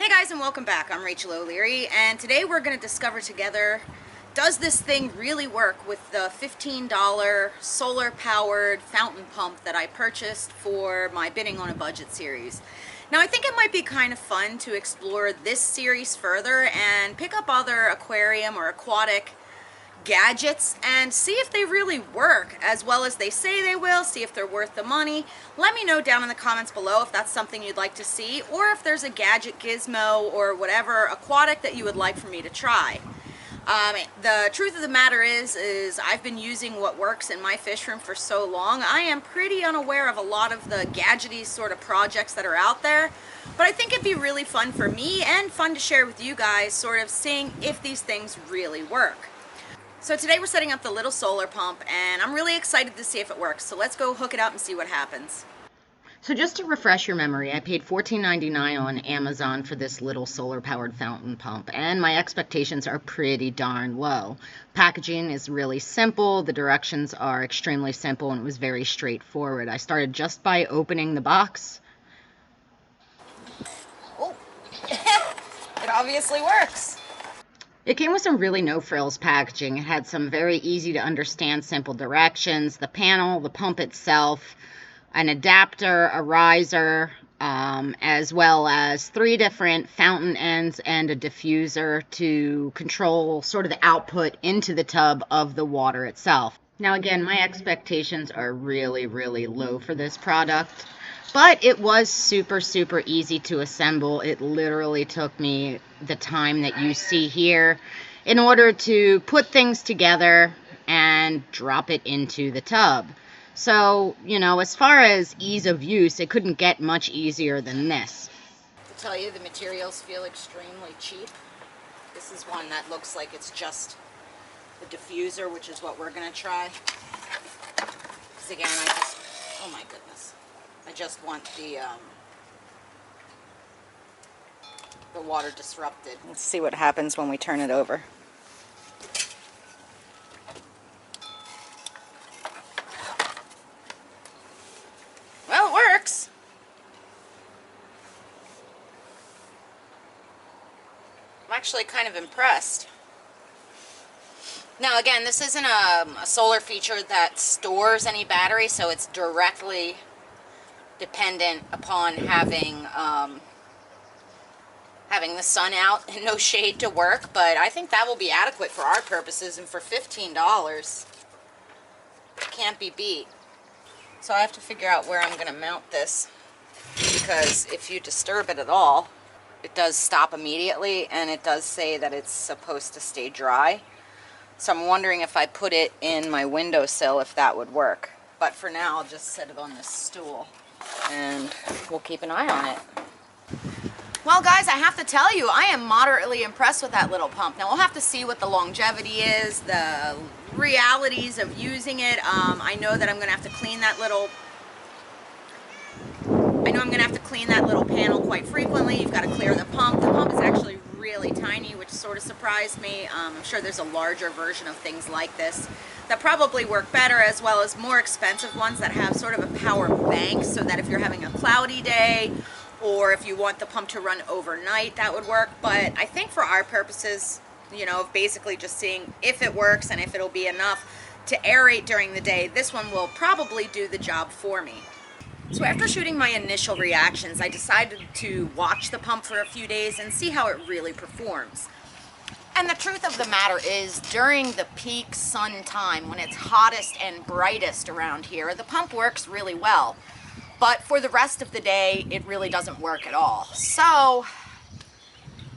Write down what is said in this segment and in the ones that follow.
Hey guys, and welcome back. I'm Rachel O'Leary, and today we're going to discover together, does this thing really work with the $15 solar powered fountain pump that I purchased for my Bidding on a Budget series. Now I think it might be kind of fun to explore this series further and pick up other aquarium or aquatic gadgets and see if they really work as well as they say they will, see if they're worth the money. Let me know down in the comments below if that's something you'd like to see, or if there's a gadget, gizmo, or whatever aquatic that you would like for me to try. The truth of the matter is I've been using what works in my fish room for so long, I am pretty unaware of a lot of the gadgety sort of projects that are out there. But I think it'd be really fun for me and fun to share with you guys, sort of seeing if these things really work. So today we're setting up the little solar pump, and I'm really excited to see if it works. So let's go hook it up and see what happens. So just to refresh your memory, I paid $14.99 on Amazon for this little solar-powered fountain pump, and my expectations are pretty darn low. Packaging is really simple, the directions are extremely simple, and it was very straightforward. I started just by opening the box. Oh, it obviously works. It came with some really no-frills packaging. It had some very easy to understand simple directions, the panel, the pump itself, an adapter, a riser, as well as 3 different fountain ends and a diffuser to control sort of the output into the tub of the water itself. Now again, my expectations are really, really low for this product, but it was super, super easy to assemble. It literally took me the time that you see here in order to put things together and drop it into the tub. So, you know, as far as ease of use, it couldn't get much easier than this. To tell you, the materials feel extremely cheap. This is one that looks like it's just the diffuser, which is what we're going to try. Because again, oh my goodness, I just want the water disrupted. Let's see what happens when we turn it over. Well, it works. I'm actually kind of impressed. Now again, this isn't a solar feature that stores any battery, so it's directly dependent upon having the sun out and no shade to work, but I think that will be adequate for our purposes, and for $15, it can't be beat. So I have to figure out where I'm going to mount this, because if you disturb it at all, it does stop immediately, and it does say that it's supposed to stay dry. So I'm wondering if I put it in my windowsill, if that would work. But for now, I'll just set it on this stool, and we'll keep an eye on it. Well guys, I have to tell you, I am moderately impressed with that little pump. Now we'll have to see what the longevity is, the realities of using it. I know that I'm going to have to clean that little panel quite frequently. You've got to clear the pump. The pump is actually really tiny, which sort of surprised me. I'm sure there's a larger version of things like this that probably work better, as well as more expensive ones that have sort of a power bank, so that if you're having a cloudy day, or if you want the pump to run overnight, that would work. But I think for our purposes, you know, of basically just seeing if it works and if it'll be enough to aerate during the day, this one will probably do the job for me. So after shooting my initial reactions, I decided to watch the pump for a few days and see how it really performs. And the truth of the matter is, during the peak sun time, when it's hottest and brightest around here, the pump works really well. But for the rest of the day, it really doesn't work at all. So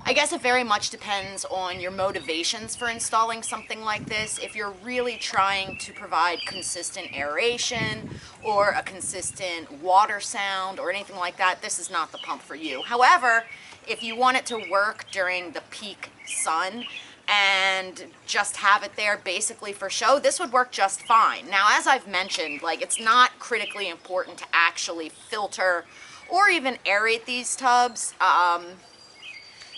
I guess it very much depends on your motivations for installing something like this. If you're really trying to provide consistent aeration or a consistent water sound or anything like that, this is not the pump for you. However, if you want it to work during the peak sun and just have it there basically for show, this would work just fine. Now, as I've mentioned, like, it's not critically important to actually filter or even aerate these tubs.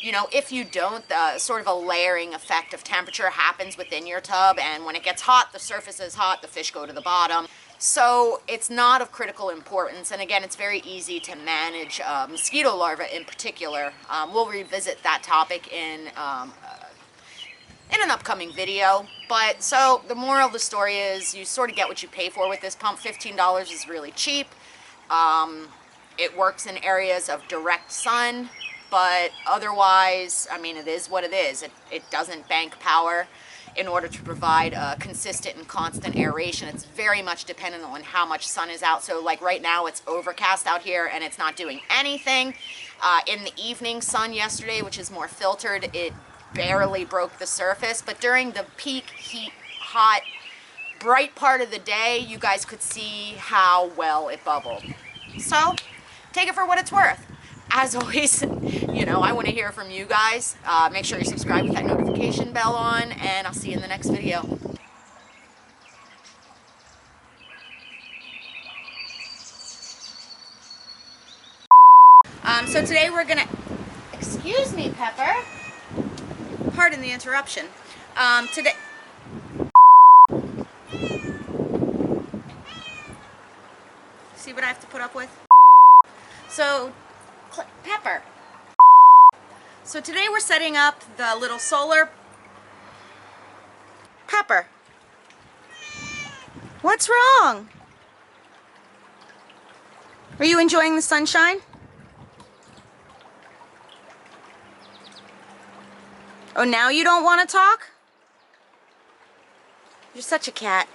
You know, if you don't, sort of a layering effect of temperature happens within your tub, and when it gets hot, the surface is hot, the fish go to the bottom. So it's not of critical importance, and again, it's very easy to manage mosquito larvae in particular. We'll revisit that topic in an upcoming video. But so the moral of the story is you sort of get what you pay for with this pump. $15 is really cheap. It works in areas of direct sun, but otherwise, I mean, it is what it is. It doesn't bank power in order to provide a consistent and constant aeration. It's very much dependent on how much sun is out. So like right now it's overcast out here and it's not doing anything. In the evening sun yesterday, which is more filtered, it barely broke the surface, but during the peak heat, hot, bright part of the day, you guys could see how well it bubbled. So take it for what it's worth. As always, you know, I want to hear from you guys. Make sure you subscribe with that notification bell on, and I'll see you in the next video. So today we're gonna, excuse me, Pepper. Pardon the interruption. Today, see what I have to put up with? So, Pepper. So today we're setting up the little solar. Pepper. What's wrong? Are you enjoying the sunshine? Oh, now you don't want to talk? You're such a cat.